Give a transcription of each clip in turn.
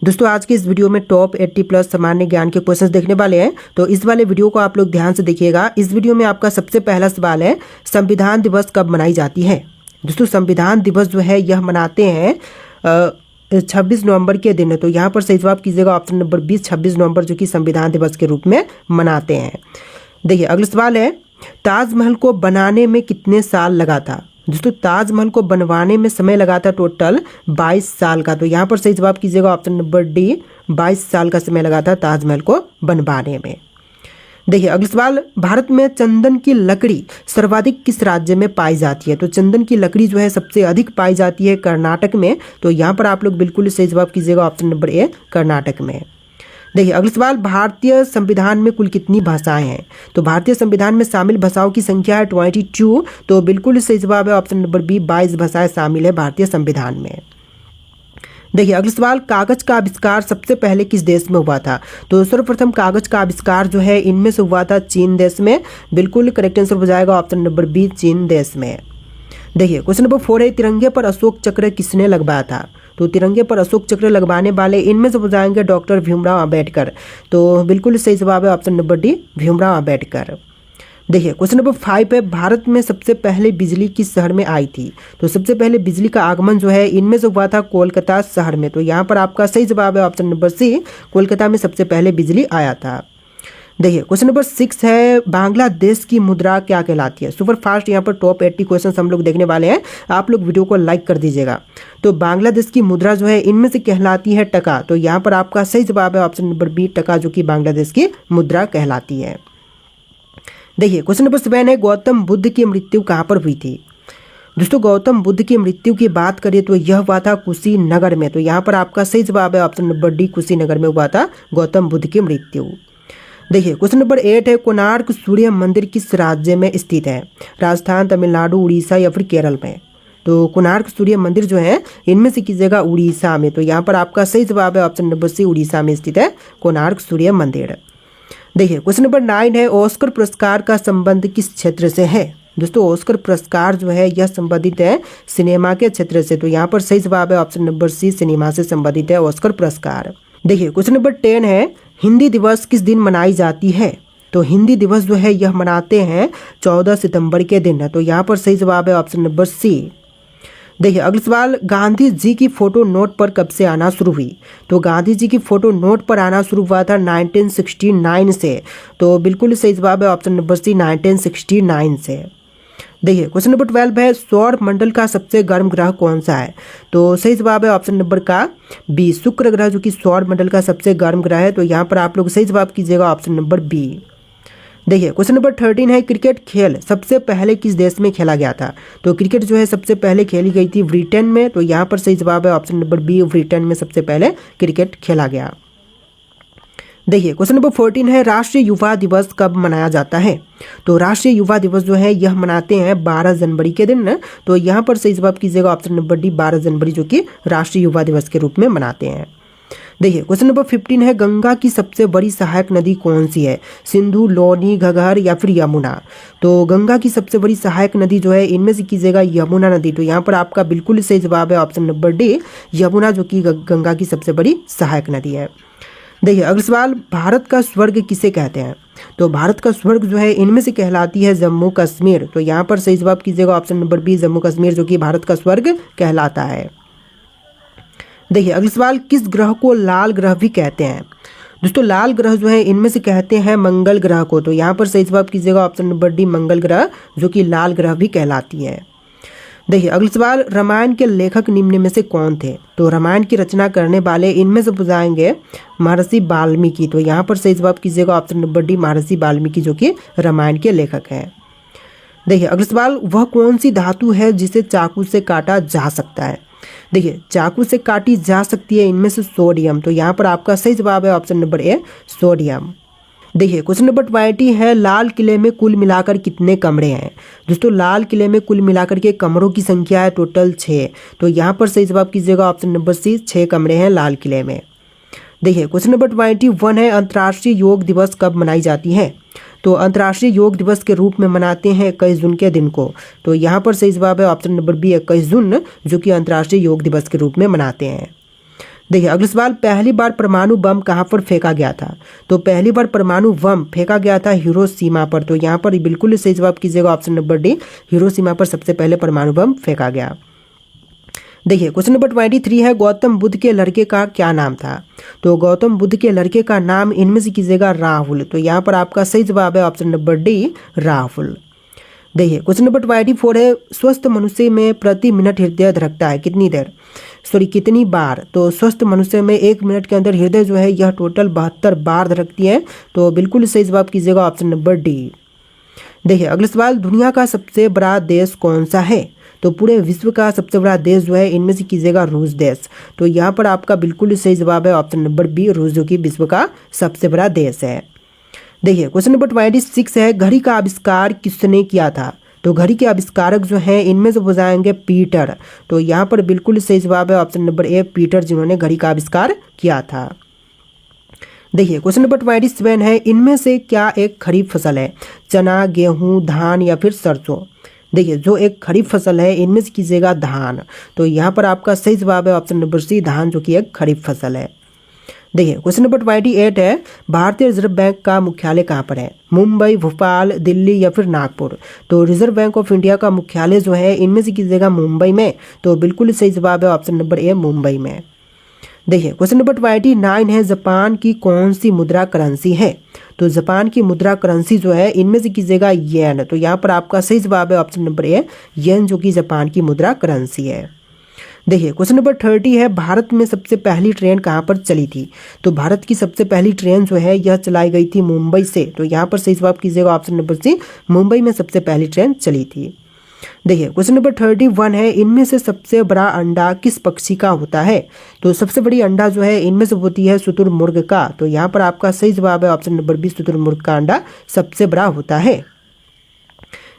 दोस्तों आज की इस वीडियो में टॉप 80 प्लस सामान्य ज्ञान के क्वेश्चंस देखने वाले हैं। तो इस वाले वीडियो को आप लोग ध्यान से देखिएगा। इस वीडियो में आपका सबसे पहला सवाल है, संविधान दिवस कब मनाई जाती है। दोस्तों संविधान दिवस जो है यह मनाते हैं 26 नवंबर के दिन। तो यहाँ पर सही जवाब कीजिएगा ऑप्शन नंबर 20, 26 नवंबर जो कि संविधान दिवस के रूप में मनाते हैं। देखिए अगला सवाल है, ताजमहल को बनाने में कितने साल लगा था। दोस्तों ताजमहल को बनवाने में समय लगा था टोटल 22 साल का। तो यहाँ पर सही जवाब कीजिएगा ऑप्शन नंबर डी, 22 साल का समय लगा था ताजमहल को बनवाने में। देखिए अगला सवाल, भारत में चंदन की लकड़ी सर्वाधिक किस राज्य में पाई जाती है। तो चंदन की लकड़ी जो है सबसे अधिक पाई जाती है कर्नाटक में। तो यहाँ पर आप लोग बिल्कुल सही जवाब कीजिएगा ऑप्शन नंबर ए, कर्नाटक में। देखिए अगला सवाल, भारतीय संविधान में कुल कितनी भाषाएं हैं। तो भारतीय संविधान में शामिल भाषाओं की संख्या है 22। तो बिल्कुल सही जवाब है ऑप्शन नंबर बी, 22 भाषाएं शामिल है भारतीय संविधान में। देखिए अगला सवाल, कागज का आविष्कार सबसे पहले किस देश में हुआ था। तो सर्वप्रथम कागज का आविष्कार जो है इनमें से हुआ था चीन देश में। बिल्कुल करेक्ट आंसर हो जाएगा ऑप्शन नंबर बी, चीन देश में। देखिए क्वेश्चन नंबर 4 है, तिरंगे पर अशोक चक्र किसने लगवाया था। तो तिरंगे पर अशोक चक्र लगवाने वाले इनमें से हो जाएंगे डॉक्टर भीमराव अंबेडकर। तो बिल्कुल सही जवाब है option number D, Bhimrao Ambedkar. देखिए क्वेश्चन नंबर 5 है, भारत में सबसे पहले बिजली किस शहर में आई थी। तो सबसे पहले बिजली का आगमन जो है इनमें से हुआ था कोलकाता शहर में। तो यहाँ पर आपका सही जवाब है ऑप्शन नंबर सी, कोलकाता में सबसे पहले बिजली आया था। देखिए क्वेश्चन नंबर 6 है, बांग्लादेश की मुद्रा क्या कहलाती है। सुपर फास्ट यहाँ पर टॉप 80 क्वेश्चन हम लोग देखने वाले हैं, आप लोग वीडियो को लाइक कर दीजिएगा। तो बांग्लादेश की मुद्रा जो है इनमें से कहलाती है टका। तो यहाँ पर आपका सही जवाब है ऑप्शन नंबर बी, टका, जो कि बांग्लादेश की मुद्रा कहलाती है। देखिए क्वेश्चन नंबर 7 है, गौतम बुद्ध की मृत्यु कहाँ पर हुई थी। दोस्तों गौतम बुद्ध की मृत्यु की बात करें तो यह हुआ था कुशीनगर में। तो यहाँ पर आपका सही जवाब है ऑप्शन नंबर डी, कुशीनगर में हुआ था गौतम बुद्ध की मृत्यु। देखिए क्वेश्चन नंबर 8 है, कोणार्क सूर्य मंदिर किस राज्य में स्थित है। राजस्थान, तमिलनाडु, उड़ीसा या फिर केरल में। तो कोणार्क सूर्य मंदिर जो है इनमें से कीजिएगा उड़ीसा में। तो यहाँ पर आपका सही जवाब है ऑप्शन नंबर सी, उड़ीसा में स्थित है कोणार्क सूर्य मंदिर। देखिए क्वेश्चन नंबर 9 है, ऑस्कर पुरस्कार का संबंध किस क्षेत्र से है। दोस्तों ऑस्कर पुरस्कार जो है यह संबंधित है सिनेमा के क्षेत्र से। तो यहाँ पर सही जवाब है ऑप्शन नंबर सी, सिनेमा से संबंधित है ऑस्कर पुरस्कार। देखिए क्वेश्चन नंबर 10 है, हिंदी दिवस किस दिन मनाई जाती है। तो हिंदी दिवस जो है यह मनाते हैं 14 सितंबर के दिन। तो यहाँ पर सही जवाब है ऑप्शन नंबर सी। देखिए अगला सवाल, गांधी जी की फोटो नोट पर कब से आना शुरू हुई। तो गांधी जी की फोटो नोट पर आना शुरू हुआ था 1969 से। तो बिल्कुल सही जवाब है ऑप्शन नंबर सी, 1969 से। देखिए क्वेश्चन नंबर 12 है, सौर मंडल का सबसे गर्म ग्रह कौन सा है। तो सही जवाब है ऑप्शन नंबर का बी, शुक्र ग्रह, जो कि सौर मंडल का सबसे गर्म ग्रह है। तो यहाँ पर आप लोग सही जवाब कीजिएगा ऑप्शन नंबर बी। देखिए क्वेश्चन नंबर 13 है, क्रिकेट खेल सबसे पहले किस देश में खेला गया था। तो क्रिकेट जो है सबसे पहले खेली गई थी ब्रिटेन में। तो यहाँ पर सही जवाब है ऑप्शन नंबर बी, ब्रिटेन में सबसे पहले क्रिकेट खेला गया। देखिए क्वेश्चन नंबर 14 है, राष्ट्रीय युवा दिवस कब मनाया जाता है। तो राष्ट्रीय युवा दिवस जो है यह मनाते हैं 12 जनवरी के दिन। तो यहाँ पर सही जवाब कीजिएगा ऑप्शन नंबर डी, 12 जनवरी, जो कि राष्ट्रीय युवा दिवस के रूप में मनाते हैं। देखिए क्वेश्चन नंबर 15 है, गंगा की सबसे बड़ी सहायक नदी कौन सी है। सिंधु, लोनी, घग्गर या फिर यमुना। तो गंगा की सबसे बड़ी सहायक नदी जो है इनमें से कीजिएगा यमुना नदी। तो यहाँ पर आपका बिल्कुल सही जवाब है ऑप्शन नंबर डी, यमुना, जो कि गंगा की सबसे बड़ी सहायक नदी है। देखिए अगला सवाल, भारत का स्वर्ग किसे कहते हैं। तो भारत का स्वर्ग जो है इनमें से कहलाती है जम्मू कश्मीर। तो यहाँ पर सही जवाब कीजिएगा option number B, Jammu Kashmir, जो कि भारत का स्वर्ग कहलाता है। देखिए अगला सवाल, किस ग्रह को लाल ग्रह भी कहते हैं। दोस्तों लाल ग्रह जो है इनमें से कहते हैं मंगल ग्रह को। तो यहाँ पर सही जवाब कीजिएगा ऑप्शन नंबर डी, मंगल ग्रह, जो कि लाल ग्रह भी कहलाती है। देखिए अगला सवाल, रामायण के लेखक निम्न में से कौन थे। तो रामायण की रचना करने वाले इनमें से बुझाएंगे महर्षि वाल्मीकि। तो यहाँ पर सही जवाब कीजिएगा ऑप्शन नंबर डी, महर्षि वाल्मीकि, जो कि रामायण के लेखक हैं। देखिए अगला सवाल, वह कौन सी धातु है जिसे चाकू से काटा जा सकता है। देखिए चाकू से काटी जा सकती है इनमें से सोडियम। तो यहाँ पर आपका सही जवाब है ऑप्शन नंबर ए, सोडियम। देखिए क्वेश्चन नंबर 20 है, लाल किले में कुल मिलाकर कितने कमरे हैं। दोस्तों लाल किले में कुल मिलाकर के कमरों की संख्या है टोटल 6। तो यहाँ पर सही जवाब कीजिएगा ऑप्शन नंबर सी, 6 कमरे हैं लाल किले में। देखिए क्वेश्चन नंबर 21 है, अंतर्राष्ट्रीय योग दिवस कब मनाई जाती है। तो अंतर्राष्ट्रीय योग दिवस के रूप में मनाते हैं 21 जून के दिन को। तो यहाँ पर सही जवाब है ऑप्शन नंबर बी, 21 जून, जो कि अंतर्राष्ट्रीय योग दिवस के रूप में मनाते हैं। देखिए अगला सवाल, पहली बार परमाणु बम कहाँ पर फेंका गया था? तो पहली बार परमाणु बम फेंका गया था हिरोशिमा पर। तो यहाँ पर बिल्कुल सही जवाब कीजिएगा ऑप्शन नंबर डी, हिरोशिमा पर सबसे पहले परमाणु बम फेंका गया। देखिए क्वेश्चन नंबर 23 है, गौतम बुद्ध के लड़के का क्या नाम था? तो गौतम बुद्ध के लड़के का नाम इनमें से कीजिएगा राहुल। तो यहाँ पर आपका सही जवाब है ऑप्शन नंबर डी, राहुल। देखिए क्वेश्चन नंबर 24 है, स्वस्थ मनुष्य में प्रति मिनट हृदय धड़कता है कितनी देर, कितनी बार? तो स्वस्थ मनुष्य में 1 मिनट के अंदर हृदय जो है यह टोटल 72 बार धड़कती है। तो बिल्कुल सही जवाब कीजिएगा ऑप्शन नंबर डी। देखिए अगला सवाल, दुनिया का सबसे बड़ा देश कौन सा है? तो पूरे विश्व का सबसे बड़ा देश जो है इनमें से कीजिएगा रूस देश। तो यहाँ पर आपका बिल्कुल सही जवाब है ऑप्शन नंबर बी, रूस, जो कि विश्व का सबसे बड़ा देश है। देखिए क्वेश्चन नंबर 26 है, घड़ी का आविष्कार किसने किया था? तो घड़ी के आविष्कारक जो हैं इनमें से हो जाएंगे पीटर। तो यहाँ पर बिल्कुल सही जवाब है ऑप्शन नंबर ए, पीटर, जिन्होंने घड़ी का आविष्कार किया था। देखिए क्वेश्चन नंबर 27 है, इनमें से क्या एक खरीफ फसल है? चना, गेहूं, धान या फिर सरसों? देखिए जो एक खरीफ फसल है इनमें से कीजिएगा धान। तो यहाँ पर आपका सही जवाब है ऑप्शन नंबर सी, धान, जो कि एक खरीफ फसल है। देखिए क्वेश्चन नंबर 28 है, भारतीय रिजर्व बैंक का मुख्यालय कहाँ पर है? मुंबई, भोपाल, दिल्ली या फिर नागपुर? तो रिजर्व बैंक ऑफ इंडिया का मुख्यालय जो है इनमें से कीजिएगा मुंबई में। तो बिल्कुल सही जवाब है ऑप्शन नंबर ए, मुंबई में। देखिए क्वेश्चन नंबर 29 है, जापान की कौन सी मुद्रा करेंसी है? तो जापान की मुद्रा करेंसी जो है इनमें से कीजिएगा येन। तो यहाँ पर आपका सही जवाब है ऑप्शन नंबर ए, येन, जो कि जापान की मुद्रा करेंसी है। देखिए क्वेश्चन नंबर 30 है, भारत में सबसे पहली ट्रेन कहाँ पर चली थी? तो भारत की सबसे पहली ट्रेन जो है यह चलाई गई थी मुंबई से। तो यहाँ पर सही जवाब कीजिएगा ऑप्शन नंबर सी, मुंबई में सबसे पहली ट्रेन चली थी। देखिए क्वेश्चन नंबर 31 है, इनमें से सबसे बड़ा अंडा किस पक्षी का होता है? तो सबसे बड़ी अंडा जो है इनमें से होती है शुतुरमुर्ग का। तो यहाँ पर आपका सही जवाब है ऑप्शन नंबर बी, शुतुरमुर्ग का अंडा सबसे बड़ा होता है।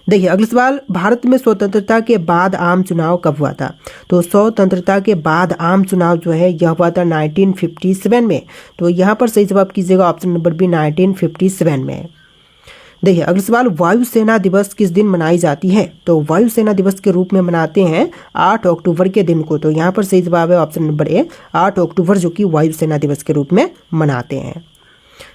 देखिए अगला सवाल, भारत में स्वतंत्रता के बाद आम चुनाव कब हुआ था? तो स्वतंत्रता के बाद आम चुनाव जो है यह हुआ था 1957 में। तो यहाँ पर सही जवाब कीजिएगा ऑप्शन नंबर बी, 1957 में। देखिए अगला सवाल, वायुसेना दिवस किस दिन मनाई जाती है? तो वायुसेना दिवस के रूप में मनाते हैं 8 अक्टूबर के दिन को। तो यहाँ पर सही जवाब है ऑप्शन नंबर ए, 8 अक्टूबर, जो कि वायुसेना दिवस के रूप में मनाते हैं।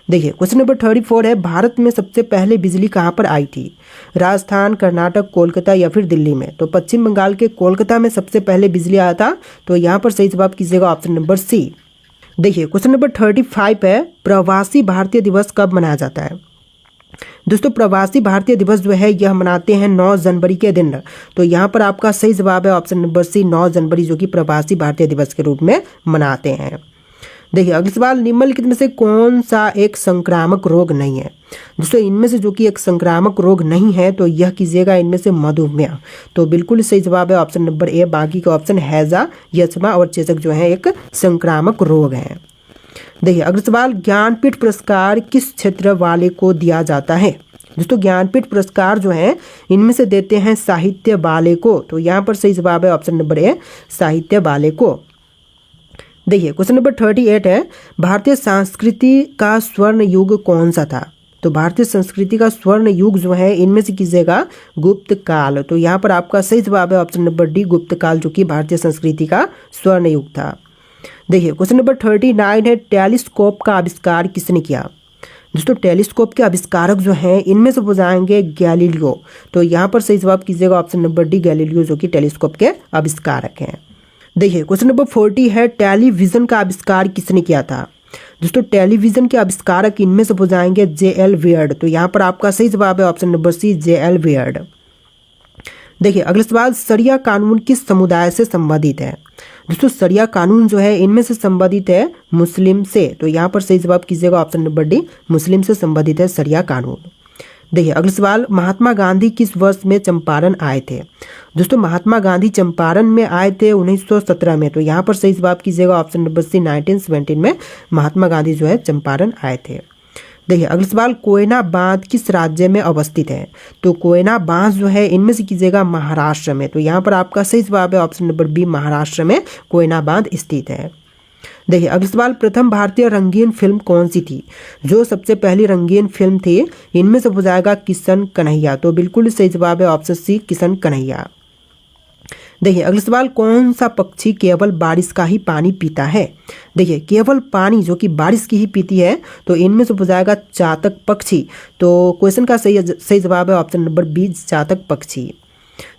देखिए क्वेश्चन नंबर 34 है, भारत में सबसे पहले बिजली कहाँ पर आई थी? राजस्थान, कर्नाटक, कोलकाता या फिर दिल्ली में? तो पश्चिम बंगाल के कोलकाता में सबसे पहले बिजली आया था। तो यहाँ पर सही जवाब कीजिएगा ऑप्शन नंबर सी। देखिए क्वेश्चन नंबर 35 है, प्रवासी भारतीय दिवस कब मनाया जाता है? दोस्तों प्रवासी भारतीय दिवस जो है यह मनाते हैं 9 जनवरी के दिन। तो यहाँ पर आपका सही जवाब है ऑप्शन नंबर सी, 9 जनवरी, जो कि प्रवासी भारतीय दिवस के रूप में मनाते हैं। देखिए अगला सवाल, निम्नलिखित में से कौन सा एक संक्रामक रोग नहीं है? दोस्तों इनमें से जो कि एक संक्रामक रोग नहीं है तो यह कीजिएगा इनमें से मधुमेह। तो बिल्कुल सही जवाब है ऑप्शन नंबर ए, बाकी के ऑप्शन हैजा, यक्ष्मा और चेचक जो है एक संक्रामक रोग है। देखिए अगला सवाल, ज्ञानपीठ पुरस्कार किस क्षेत्र वाले को दिया जाता है? दोस्तों ज्ञानपीठ पुरस्कार जो है इनमें से देते हैं साहित्य वाले को। तो यहाँ पर सही जवाब है ऑप्शन नंबर ए, साहित्य वाले को। देखिए क्वेश्चन नंबर 38 है, भारतीय संस्कृति का स्वर्ण युग कौन सा था? तो भारतीय संस्कृति का स्वर्ण युग जो है इनमें से कीजिएगा गुप्त काल। तो यहाँ पर आपका सही जवाब है ऑप्शन नंबर डी, गुप्त काल, जो कि भारतीय संस्कृति का स्वर्ण युग था। देखिए क्वेश्चन नंबर 39 है, टेलीस्कोप का आविष्कार किसने किया? दोस्तों टेलीस्कोप के आविष्कारक जो हैं इनमें से हो जाएंगे गैलीलियो। तो यहाँ पर सही जवाब कीजिएगा ऑप्शन नंबर डी, गैलीलियो, जो कि टेलीस्कोप के आविष्कारक हैं। देखिए क्वेश्चन नंबर 40 है, टेलीविजन का आविष्कार किसने किया था? दोस्तों टेलीविजन के आविष्कारक इनमें से हो जाएंगे जे.एल. वियर्ड। तो यहाँ पर आपका सही जवाब है ऑप्शन नंबर सी, जे.एल. वियर्ड। देखिए अगला सवाल, शरिया कानून किस समुदाय से संबंधित है? दोस्तों शरिया कानून जो है इनमें से संबंधित है मुस्लिम से। तो यहाँ पर सही जवाब कीजिएगा ऑप्शन नंबर डी, मुस्लिम से संबंधित है शरिया कानून। देखिए अगला सवाल, महात्मा गांधी किस वर्ष में चंपारण आए थे? दोस्तों महात्मा गांधी चंपारण में आए थे 1917 में। तो यहाँ पर सही जवाब कीजिएगा ऑप्शन नंबर सी, 1917 में महात्मा गांधी जो है चंपारण आए थे। देखिए अगला सवाल, कोयना बांध किस राज्य में अवस्थित है? तो कोयना बांध जो है इनमें से कीजिएगा महाराष्ट्र में। तो यहाँ पर आपका सही जवाब है ऑप्शन नंबर बी, महाराष्ट्र में कोयना बांध स्थित है। देखिए अगला सवाल, प्रथम भारतीय रंगीन फिल्म कौन सी थी? जो सबसे पहली रंगीन फिल्म थी इनमें से हो जाएगा किशन कन्हैया। तो बिल्कुल सही जवाब है ऑप्शन सी, किशन कन्हैया। देखिए अगला सवाल, कौन सा पक्षी केवल बारिश का ही पानी पीता है? देखिए केवल पानी जो कि बारिश की ही पीती है, तो इनमें से हो जाएगा चातक पक्षी। तो क्वेश्चन का सही जवाब है ऑप्शन नंबर बी, चातक पक्षी।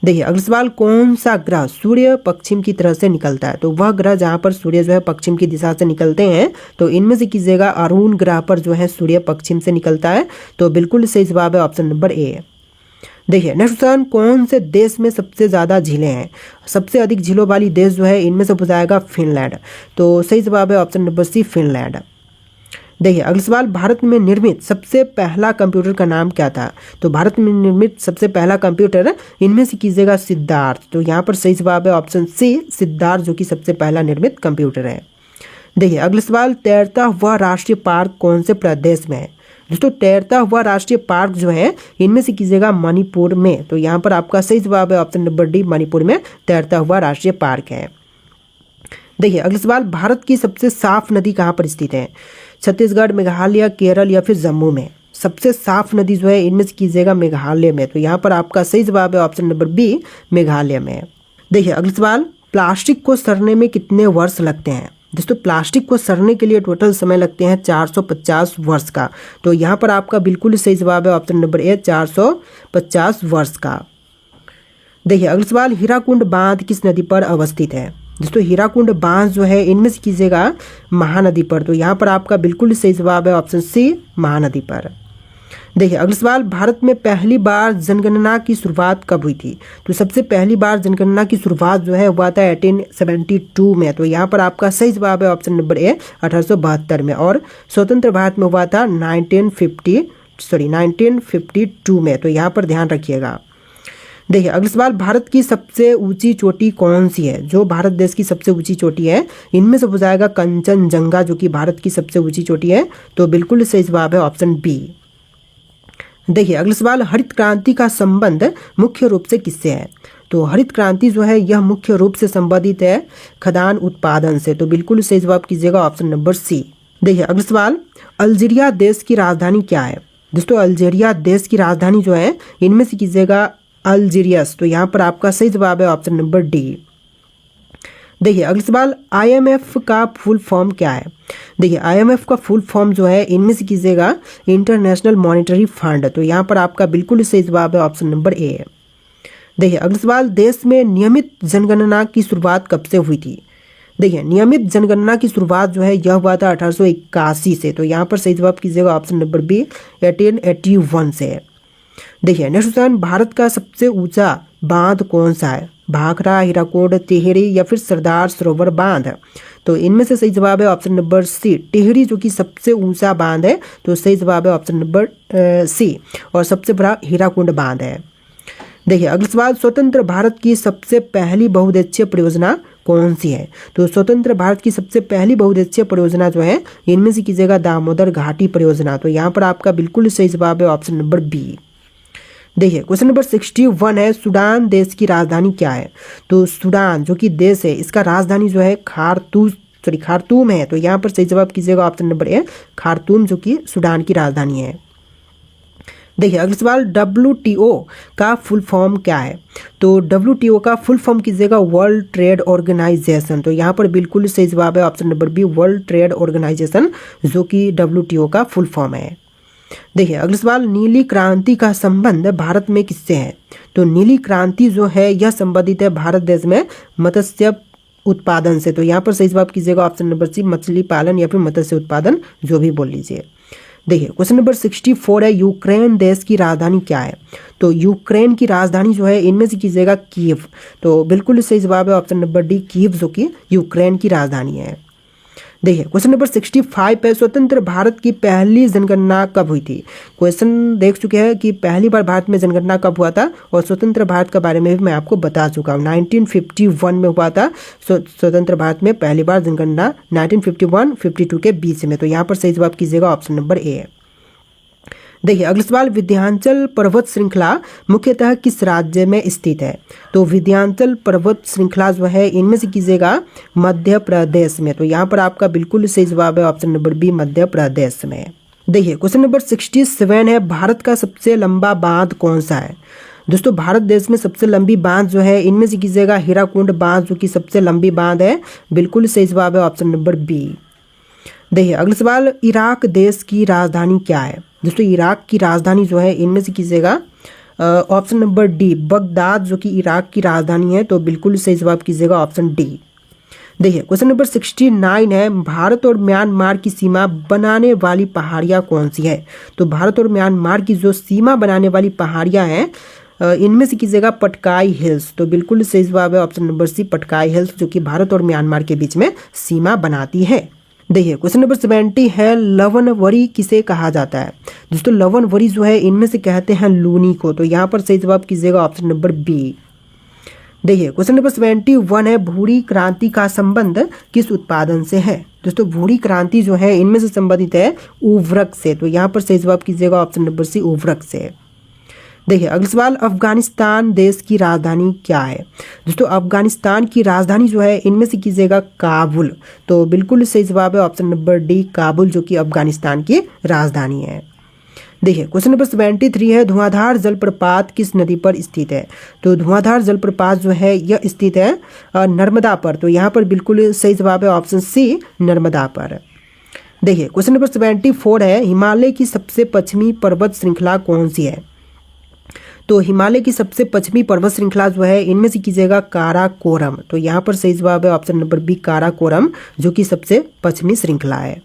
देखिए अगला सवाल, कौन सा ग्रह सूर्य पश्चिम की तरफ से निकलता है? तो वह ग्रह जहाँ पर सूर्य जो है पश्चिम की दिशा से निकलते हैं, तो इनमें से कीजिएगा अरुण ग्रह पर जो है सूर्य पश्चिम से निकलता है। तो बिल्कुल सही जवाब है ऑप्शन नंबर ए। देखिए नेक्स्ट क्वेश्चन, कौन से देश में सबसे ज़्यादा झीलें हैं? सबसे अधिक झीलों वाली देश जो है इनमें से हो जाएगा फिनलैंड। तो सही जवाब है ऑप्शन नंबर सी, फिनलैंड। देखिए अगला सवाल, भारत में निर्मित सबसे पहला कंप्यूटर का नाम क्या था? तो भारत में निर्मित सबसे पहला कंप्यूटर इनमें से कीजिएगा सिद्धार्थ। तो यहाँ पर सही जवाब है ऑप्शन सी, सिद्धार्थ, जो कि सबसे पहला निर्मित कंप्यूटर है। देखिए अगला सवाल, तैरता हुआ राष्ट्रीय पार्क कौन से प्रदेश में है? दोस्तों तैरता हुआ राष्ट्रीय पार्क जो है इनमें से कीजिएगा मणिपुर में। तो यहाँ पर आपका सही जवाब है ऑप्शन नंबर डी, मणिपुर में तैरता हुआ राष्ट्रीय पार्क है। देखिए अगला सवाल, भारत की सबसे साफ नदी कहाँ पर स्थित है? छत्तीसगढ़, मेघालय, केरल या फिर जम्मू में? सबसे साफ नदी जो है इनमें से कीजिएगा मेघालय में। तो यहाँ पर आपका सही जवाब है ऑप्शन नंबर बी, मेघालय में। देखिए अगला सवाल, प्लास्टिक को सड़ने में कितने वर्ष लगते हैं? दोस्तों प्लास्टिक को सड़ने के लिए टोटल समय लगते हैं 450 वर्ष का। तो यहाँ पर आपका बिल्कुल सही जवाब है ऑप्शन नंबर ए, 450 वर्ष का। देखिए अगला सवाल, हीराकुंड बांध किस नदी पर अवस्थित है? दोस्तों हीराकुंड बांध जो है इनमें से कीजिएगा महानदी पर। तो यहाँ पर आपका बिल्कुल सही जवाब है ऑप्शन सी, महानदी पर। देखिए अगला सवाल, भारत में पहली बार जनगणना की शुरुआत कब हुई थी? तो सबसे पहली बार जनगणना की शुरुआत जो है हुआ था 1872 में। तो यहाँ पर आपका सही जवाब है ऑप्शन नंबर ए, 1872 में। और स्वतंत्र भारत में हुआ था 1952 में। तो यहाँ पर ध्यान रखिएगा। देखिए अगला सवाल, भारत की सबसे ऊंची चोटी कौन सी है? जो भारत देश की सबसे ऊंची चोटी है इनमें से हो जाएगा कंचनजंगा, जो कि भारत की सबसे ऊंची चोटी है। तो बिल्कुल सही जवाब है ऑप्शन बी। देखिए अगला सवाल, हरित क्रांति का संबंध मुख्य रूप से किससे है? तो हरित क्रांति जो है यह मुख्य रूप से संबंधित है खदान उत्पादन से। तो बिल्कुल सही जवाब कीजिएगा ऑप्शन नंबर सी। देखिए अगला सवाल, अल्जीरिया देश की राजधानी क्या है? दोस्तों अल्जीरिया देश की राजधानी जो है इनमें से कीजिएगा अल्जीरियस। तो यहाँ पर आपका सही जवाब है ऑप्शन नंबर डी। देखिए अगला सवाल, IMF का फुल फॉर्म क्या है? देखिए IMF का फुल फॉर्म जो है इनमें से कीजिएगा इंटरनेशनल मॉनेटरी फंड। तो यहाँ पर आपका बिल्कुल सही जवाब है ऑप्शन नंबर ए। देखिए अगला सवाल, देश में नियमित जनगणना की शुरुआत कब से हुई थी? देखिए नियमित जनगणना की शुरुआत जो है यह हुआ था 1881 से। तो यहाँ पर सही जवाब कीजिएगा ऑप्शन नंबर बी, 1881 से। देखिए नेक्स्ट क्वेश्चन, भारत का सबसे ऊंचा बांध कौन सा है? भाखड़ा, हीराकुंड, टिहरी या फिर सरदार सरोवर बांध? तो इनमें से सही जवाब है ऑप्शन नंबर सी, टिहरी, जो कि सबसे ऊंचा बांध है। तो सही जवाब है ऑप्शन नंबर सी। और सबसे बड़ा हीराकुंड बांध है। देखिए अगला सवाल, स्वतंत्र भारत की सबसे पहली बहुउद्देशीय परियोजना कौन सी है? तो स्वतंत्र भारत की सबसे पहली बहुउद्देशीय परियोजना जो है इनमें से कीजिएगा दामोदर घाटी परियोजना। तो यहाँ पर आपका बिल्कुल सही जवाब है ऑप्शन नंबर बी। देखिए क्वेश्चन नंबर 61 है, सूडान देश की राजधानी क्या है? तो सूडान जो कि देश है इसका राजधानी जो है खार्तूम है। तो यहाँ पर सही जवाब कीजिएगा ऑप्शन नंबर ए, खार्तूम, जो कि सूडान की राजधानी है। देखिए अगला सवाल, WTO का फुल फॉर्म क्या है? तो WTO का फुल फॉर्म कीजिएगा वर्ल्ड ट्रेड ऑर्गेनाइजेशन। तो यहाँ पर बिल्कुल सही जवाब है option number B, world trade organisation, जो कि WTO का फुल फॉर्म है। देखिए अगला सवाल, नीली क्रांति का संबंध भारत में किससे है? तो नीली क्रांति जो है यह संबंधित है भारत देश में मत्स्य उत्पादन से। तो यहाँ पर सही जवाब कीजिएगा ऑप्शन नंबर सी, मछली पालन या फिर मत्स्य उत्पादन, जो भी बोल लीजिए। देखिए क्वेश्चन नंबर 64 है, यूक्रेन देश की राजधानी क्या है? तो यूक्रेन की राजधानी जो है इनमें से कीजिएगा कीव। तो बिल्कुल सही जवाब है ऑप्शन नंबर डी, कीव, जो कि यूक्रेन की राजधानी है। देखिए क्वेश्चन नंबर 65 है, स्वतंत्र भारत की पहली जनगणना कब हुई थी? क्वेश्चन देख चुके हैं कि पहली बार भारत में जनगणना कब हुआ था, और स्वतंत्र भारत के बारे में भी मैं आपको बता चुका हूँ। 1951 में हुआ था स्वतंत्र भारत में पहली बार जनगणना, 1951-52 के बीच में। तो यहाँ पर सही जवाब कीजिएगा ऑप्शन नंबर ए। देखिए अगला सवाल, विंध्याचल पर्वत श्रृंखला मुख्यतः किस राज्य में स्थित है? तो विंध्याचल पर्वत श्रृंखला जो है इनमें से कीजिएगा मध्य प्रदेश में। तो यहाँ पर आपका बिल्कुल सही जवाब है option number B, Madhya Pradesh में। देखिए क्वेश्चन नंबर 67 है, भारत का सबसे लंबा बांध कौन सा है? दोस्तों भारत देश में सबसे लंबी बांध जो है इनमें से कीजिएगा हीराकुंड बांध जो कि सबसे लंबी बांध है। बिल्कुल सही जवाब है ऑप्शन नंबर बी। देखिए अगला सवाल, इराक देश की राजधानी क्या है? दोस्तों इराक की राजधानी जो है इनमें से कीजिएगा ऑप्शन नंबर डी बगदाद जो कि इराक की राजधानी है। तो बिल्कुल सही जवाब कीजिएगा ऑप्शन डी। देखिए क्वेश्चन नंबर 69 है, भारत और म्यांमार की सीमा बनाने वाली पहाड़ियाँ कौन सी है? तो भारत और म्यांमार की जो सीमा बनाने वाली पहाड़ियाँ हैं इनमें से कीजिएगा पटकाई हिल्स। तो बिल्कुल सही जवाब है option number C Patkai hills जो कि भारत और म्यांमार के बीच में सीमा बनाती है। देखिए क्वेश्चन नंबर 70 है, लवणवरी किसे कहा जाता है? दोस्तों लवणवरी जो है इनमें से कहते हैं लूनी को। तो यहाँ पर सही जवाब कीजिएगा ऑप्शन नंबर बी। देखिए क्वेश्चन नंबर 71 है, भूरी क्रांति का संबंध किस उत्पादन से है? दोस्तों भूरी क्रांति जो है इनमें से संबंधित है उर्वरक से। तो यहाँ पर सही जवाब कीजिएगा ऑप्शन नंबर सी उर्वरक से। देखिए अगला सवाल, अफगानिस्तान देश की राजधानी क्या है? दोस्तों अफगानिस्तान की राजधानी जो है इनमें से कीजिएगा काबुल। तो बिल्कुल सही जवाब है ऑप्शन नंबर डी काबुल जो कि अफगानिस्तान की राजधानी है। देखिए क्वेश्चन नंबर 73 है, धुआंधार जलप्रपात किस नदी पर स्थित है? तो धुआंधार जलप्रपात जो है यह स्थित है नर्मदा पर। तो यहाँ पर बिल्कुल सही जवाब है ऑप्शन सी नर्मदा पर। देखिए क्वेश्चन नंबर 74 है, हिमालय की सबसे पश्चिमी पर्वत श्रृंखला कौन सी है? तो हिमालय की सबसे पश्चिमी पर्वत श्रृंखला जो है इनमें से कीजिएगा काराकोरम। तो यहाँ पर सही जवाब है ऑप्शन नंबर बी काराकोरम जो कि सबसे पश्चिमी श्रृंखला है।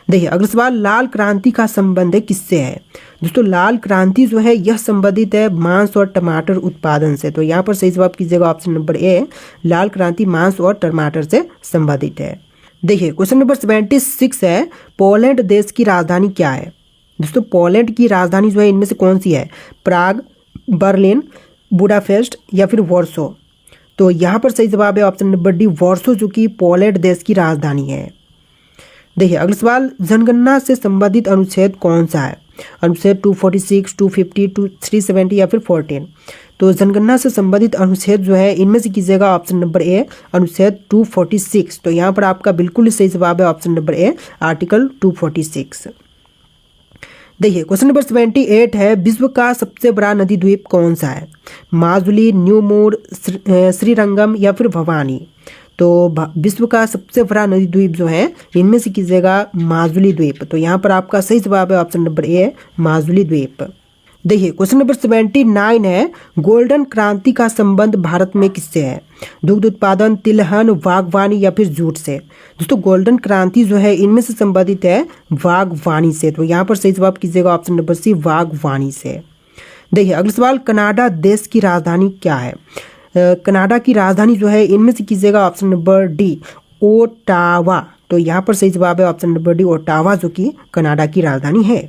देखिए अगला सवाल, लाल क्रांति का संबंध किससे है? दोस्तों लाल क्रांति जो है यह संबंधित है मांस और टमाटर उत्पादन से। तो यहाँ पर सही जवाब कीजिएगा ऑप्शन नंबर ए लाल क्रांति मांस और टमाटर से संबंधित है। देखिए क्वेश्चन नंबर 76 है, पोलैंड देश की राजधानी क्या है? दोस्तों पोलैंड की राजधानी जो है इनमें से कौन सी है? प्राग, बर्लिन, बुडापेस्ट या फिर वॉर्सो। तो यहाँ पर सही जवाब है ऑप्शन नंबर डी वॉर्सो जो कि पोलैंड देश की राजधानी है। देखिए अगला सवाल, जनगणना से संबंधित अनुच्छेद कौन सा है? अनुच्छेद 246, 250, 370 या फिर 14। तो जनगणना से संबंधित अनुच्छेद जो है इनमें से कीजिएगा ऑप्शन नंबर ए अनुच्छेद 246। तो यहाँ पर आपका बिल्कुल सही जवाब है ऑप्शन नंबर ए आर्टिकल 246। देखिए क्वेश्चन नंबर 78 है, विश्व का सबसे बड़ा नदी द्वीप कौन सा है? माजुली, न्यूमोर, श्रीरंगम या फिर भवानी। तो विश्व का सबसे बड़ा नदी द्वीप जो है इनमें से कीजिएगा माजुली द्वीप। तो यहाँ पर आपका सही जवाब है ऑप्शन नंबर ए माजुली द्वीप। देखिए क्वेश्चन नंबर 79 है, गोल्डन क्रांति का संबंध भारत में किससे है? दुग्ध उत्पादन, तिलहन, बागवानी या फिर जूट से। दोस्तों गोल्डन क्रांति जो है इनमें से संबंधित है बागवानी से। तो यहाँ पर सही जवाब कीजिएगा ऑप्शन नंबर सी बागवानी से। देखिए अगला सवाल, कनाडा देश की राजधानी क्या है? कनाडा की राजधानी जो है इनमें से कीजिएगा ऑप्शन नंबर डी ओटावा। तो यहाँ पर सही जवाब है ऑप्शन नंबर डी ओटावा जो कि कनाडा की राजधानी है।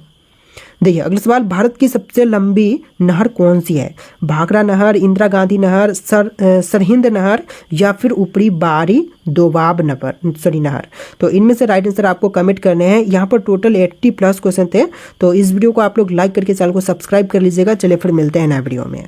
देखिए अगला सवाल, भारत की सबसे लंबी नहर कौन सी है? भाखड़ा नहर, इंदिरा गांधी नहर, सरहिंद नहर या फिर ऊपरी बारी दोबाब नहर। तो इनमें से राइट आंसर आपको कमेंट करने हैं। यहाँ पर टोटल 80+ क्वेश्चन थे। तो इस वीडियो को आप लोग लाइक करके चैनल को सब्सक्राइब कर लीजिएगा। चलिए फिर मिलते हैं नए वीडियो में।